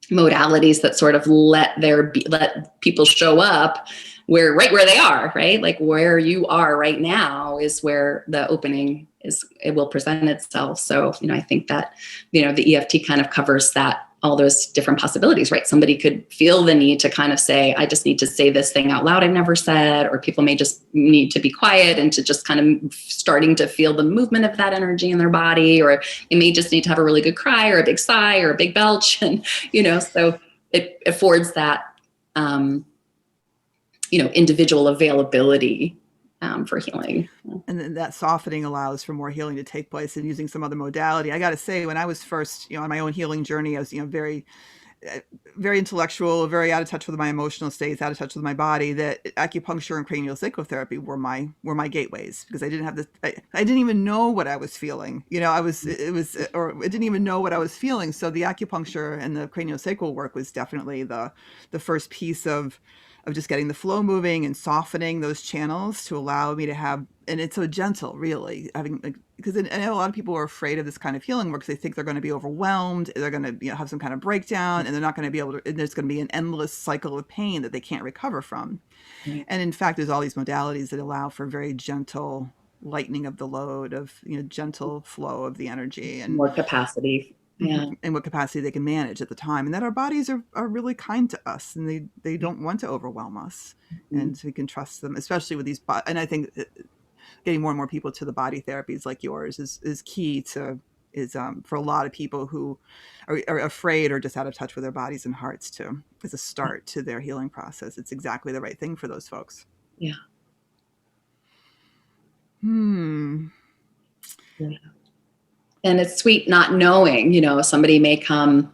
modalities that sort of let people show up right where they are, right? Like where you are right now is where the opening it will present itself. So, I think that, the EFT kind of covers that, all those different possibilities, right? Somebody could feel the need to kind of say, I just need to say this thing out loud I've never said, or people may just need to be quiet and to just kind of starting to feel the movement of that energy in their body, or they may just need to have a really good cry or a big sigh or a big belch. And, so it affords that, individual availability for healing. And then that softening allows for more healing to take place, and using some other modality. I got to say, when I was first, on my own healing journey, I was, very, very intellectual, very out of touch with my emotional states, out of touch with my body. That acupuncture and cranial sacral therapy were my gateways, because I didn't have this. I didn't even know what I was feeling. I didn't even know what I was feeling. So the acupuncture and the cranial sacral work was definitely the first piece of just getting the flow moving and softening those channels to allow me to have, and it's so gentle, really, because I know a lot of people are afraid of this kind of healing work, because they think they're going to be overwhelmed, they're going to have some kind of breakdown, and they're not going to be able to, and there's going to be an endless cycle of pain that they can't recover from. Mm-hmm. And in fact, there's all these modalities that allow for very gentle lightening of the load, of gentle flow of the energy, and more capacity. Yeah. And what capacity they can manage at the time, and that our bodies are really kind to us, and they don't want to overwhelm us. Mm-hmm. And so we can trust them, especially with these, and I think getting more and more people to the body therapies like yours is key to, for a lot of people who are afraid or just out of touch with their bodies and hearts, too, as a start to their healing process. It's exactly the right thing for those folks. Yeah. Yeah. And it's sweet not knowing, somebody may come,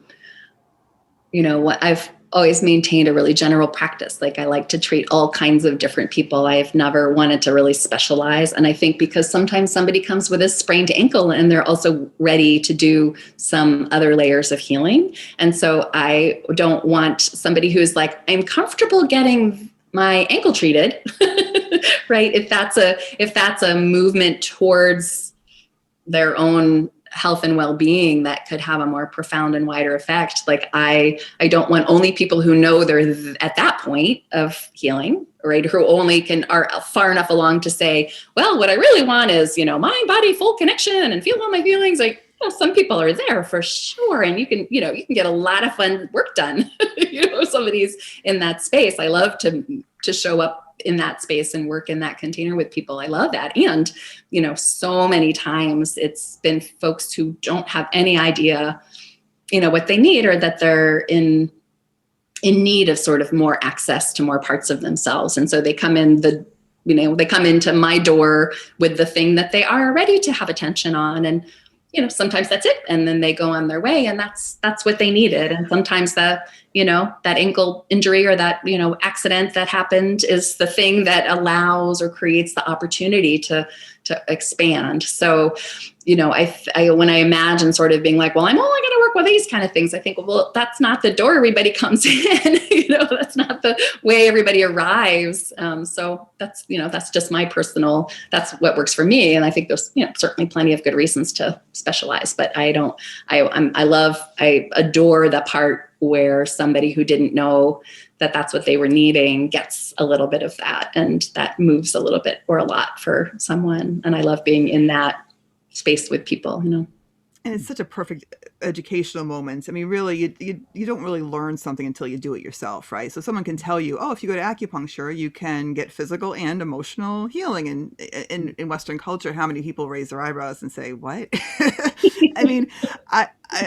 what I've always maintained a really general practice. Like I like to treat all kinds of different people. I've never wanted to really specialize. And I think because sometimes somebody comes with a sprained ankle and they're also ready to do some other layers of healing. And so I don't want somebody who's like, I'm comfortable getting my ankle treated, right? If that's a movement towards their own health and well-being that could have a more profound and wider effect. Like I don't want only people who know they're at that point of healing, right? Who only are far enough along to say, well, what I really want is, mind, body, full connection and feel all my feelings. Like, some people are there for sure. And you can get a lot of fun work done. Somebody's in that space. I love to show up in that space and work in that container with people. I love that. And, so many times it's been folks who don't have any idea, what they need, or that they're in need of sort of more access to more parts of themselves. And so they come in they come into my door with the thing that they are ready to have attention on. And sometimes that's it. And then they go on their way, and that's what they needed. And sometimes that ankle injury or that, accident that happened is the thing that allows or creates the opportunity to expand. So, I when I imagine sort of being like, well, I'm only going to work with these kind of things, I think, well, that's not the door everybody comes in. That's not the way everybody arrives. So that's just my personal, that's what works for me. And I think there's, certainly plenty of good reasons to specialize, but I adore the part where somebody who didn't know that that's what they were needing gets a little bit of that, and that moves a little bit or a lot for someone. And I love being in that space with people, And it's such a perfect educational moment. I mean, really, you don't really learn something until you do it yourself, right? So someone can tell you, oh, if you go to acupuncture, you can get physical and emotional healing. And in Western culture, how many people raise their eyebrows and say, what? I mean,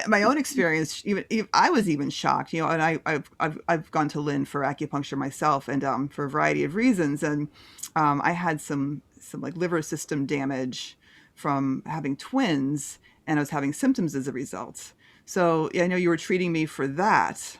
my own experience, even I was even shocked, and I've gone to Lynn for acupuncture myself, and for a variety of reasons. And I had some like liver system damage from having twins, and I was having symptoms as a result. So I know you were treating me for that.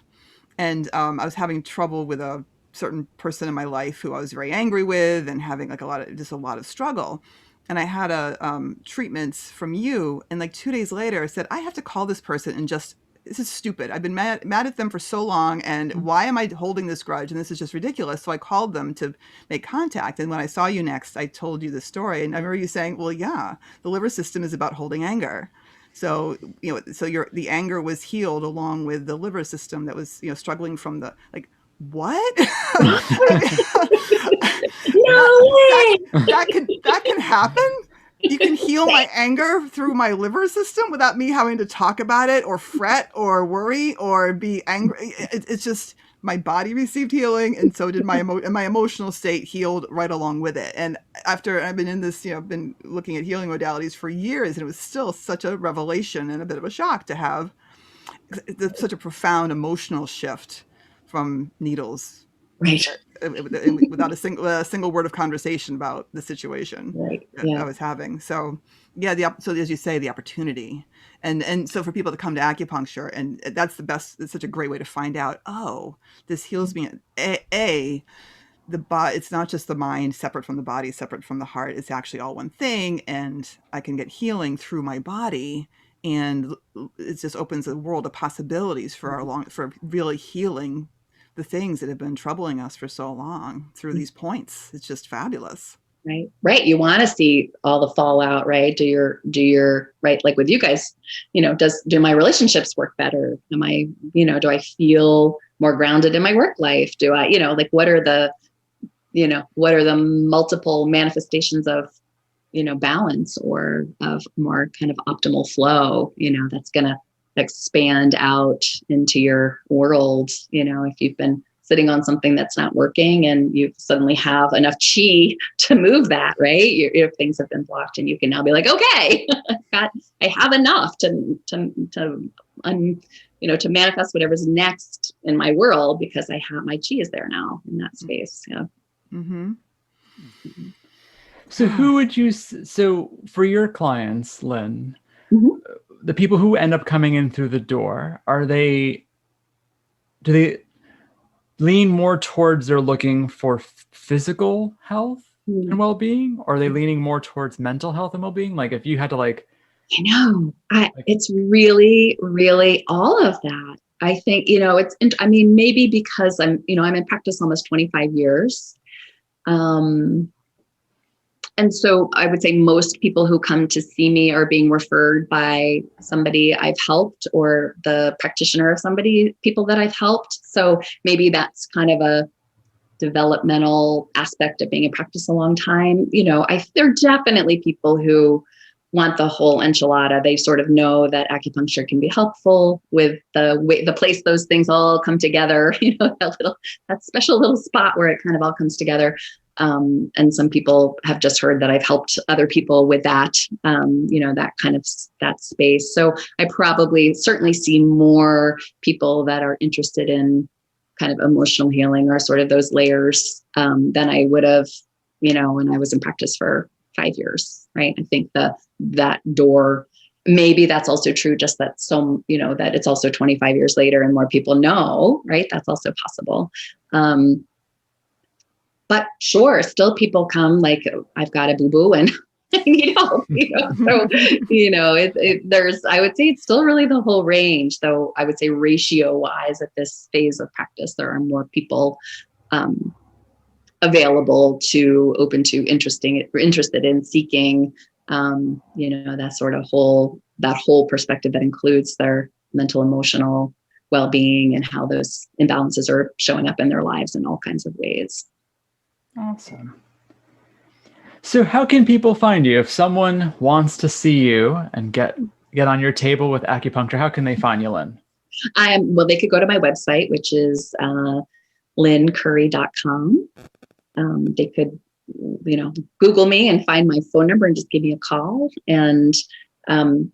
And I was having trouble with a certain person in my life who I was very angry with, and having like a lot of struggle. And I had a treatment from you. And like 2 days later, I said, I have to call this person and this is stupid. I've been mad at them for so long. And why am I holding this grudge? And this is just ridiculous. So I called them to make contact. And when I saw you next, I told you the story. And I remember you saying, well, yeah, the liver system is about holding anger. So, the anger was healed along with the liver system that was, struggling from the, like, what? No way. That can happen. You can heal my anger through my liver system without me having to talk about it or fret or worry or be angry. It's just my body received healing, and so did my emotional state healed right along with it. And after I've been in this, I've been looking at healing modalities for years, and it was still such a revelation and a bit of a shock to have such a profound emotional shift from needles. Right. Without a single word of conversation about the situation that I was having. So yeah, so as you say, the opportunity, and so for people to come to acupuncture, and that's the best. It's such a great way to find out. Oh, this heals me. The body. It's not just the mind separate from the body, separate from the heart. It's actually all one thing, and I can get healing through my body. And it just opens a world of possibilities for really healing the things that have been troubling us for so long through these points. It's just fabulous. Right. You want to see all the fallout, right? Do your right. Like with you guys, do my relationships work better? Am I, do I feel more grounded in my work life? Do I, like, what are the multiple manifestations of, balance or of more kind of optimal flow, that's going to expand out into your world. If you've been sitting on something that's not working and you suddenly have enough chi to move that, right? If things have been blocked, and you can now be like, okay, I have enough to manifest whatever's next in my world, because I have my chi is there now in that space. Yeah. Mm-hmm. So for your clients, Lynn, the people who end up coming in through the door, do they lean more towards they're looking for physical health and well-being, or are they leaning more towards mental health and well-being? Like if you had to it's really, really all of that. I think, maybe because I'm in practice almost 25 years. And so I would say most people who come to see me are being referred by somebody I've helped, or the practitioner of people that I've helped. So maybe that's kind of a developmental aspect of being in practice a long time. There are definitely people who want the whole enchilada. They sort of know that acupuncture can be helpful with the place those things all come together, that special little spot where it kind of all comes together. And some people have just heard that I've helped other people with that, that kind of that space. So I certainly see more people that are interested in kind of emotional healing or sort of those layers, than I would have, when I was in practice for 5 years, right? I think that door maybe that's also true, just that that it's also 25 years later and more people know, right? That's also possible. But sure, still people come like, I've got a boo-boo and I need help, So, I would say it's still really the whole range, though I would say ratio wise at this phase of practice, there are more people available interested in seeking, that whole perspective that includes their mental, emotional well-being and how those imbalances are showing up in their lives in all kinds of ways. Awesome. So how can people find you? If someone wants to see you and get on your table with acupuncture, how can they find you, Lynn? Well, they could go to my website, which is lyncurry.com. They could, Google me and find my phone number and just give me a call. And I'm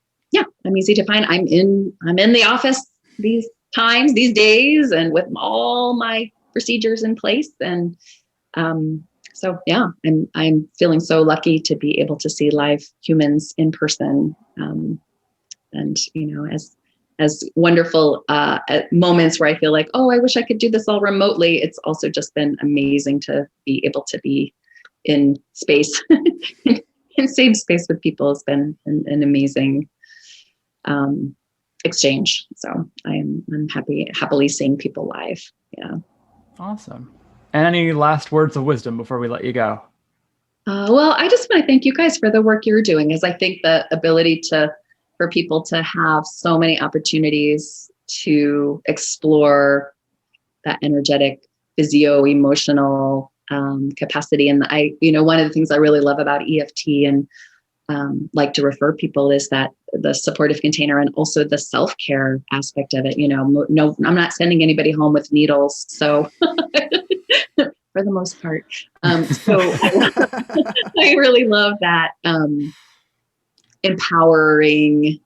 easy to find. I'm in the office these days, and with all my procedures in place. And so yeah, I'm feeling so lucky to be able to see live humans in person. And as wonderful moments where I feel like, oh, I wish I could do this all remotely. It's also just been amazing to be able to be in space, in same space with people. Has been an amazing exchange. So I'm happily seeing people live. Yeah. Awesome. And any last words of wisdom before we let you go? Well, I just want to thank you guys for the work you're doing, as I think the ability for people to have so many opportunities to explore that energetic, physio-emotional capacity. And one of the things I really love about EFT and like to refer people is that the supportive container and also the self-care aspect of it. No, I'm not sending anybody home with needles. So for the most part. So I really love that empowering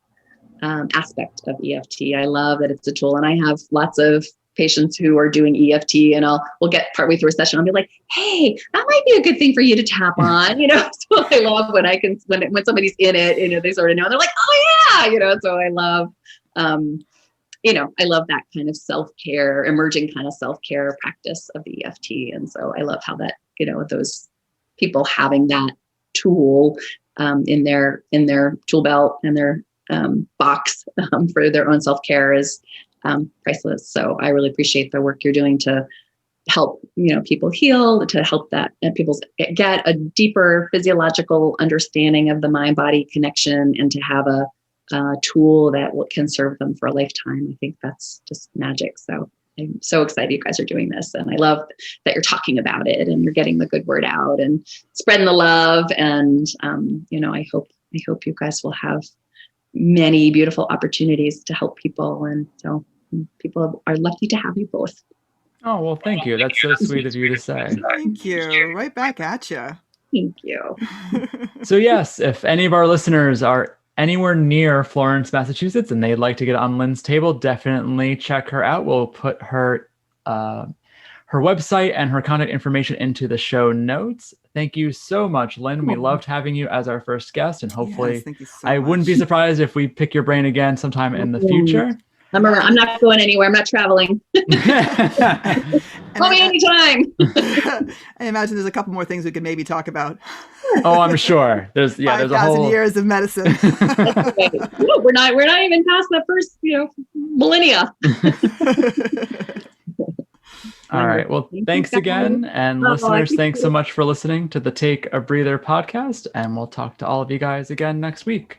aspect of EFT. I love that it's a tool, and I have lots of patients who are doing EFT, and we'll get partway through a session. I'll be like, "Hey, that might be a good thing for you to tap on." So I love when when somebody's in it, they sort of know. And they're like, "Oh yeah," So I love, I love that kind of self-care, emerging kind of self-care practice of the EFT. And so I love how that, those people having that tool in their tool belt and their box for their own self-care is priceless. So I really appreciate the work you're doing to help, people heal, to help that and people get a deeper physiological understanding of the mind-body connection, and to have a tool that can serve them for a lifetime. I think that's just magic. So I'm so excited you guys are doing this, and I love that you're talking about it and you're getting the good word out and spreading the love. And I hope you guys will have many beautiful opportunities to help people, and so people are lucky to have you both. Oh, well, thank you. That's so sweet of you to say. Thank you. Right back at you. Thank you. So yes, if any of our listeners are anywhere near Florence, Massachusetts, and they'd like to get on Lynn's table, definitely check her out. We'll put her website and her contact information into the show notes. Thank you so much, Lynn. We loved having you as our first guest, and hopefully thank you so I much. Wouldn't be surprised if we pick your brain again sometime in the future. I'm not going anywhere. I'm not traveling. Call me anytime. I imagine there's a couple more things we could maybe talk about. Oh, I'm sure. There's a 5,000 years of medicine. Ooh, we're not even past the first, millennia. All right. Well, thanks again. And listeners, thanks so much for listening to the Take a Breather podcast. And we'll talk to all of you guys again next week.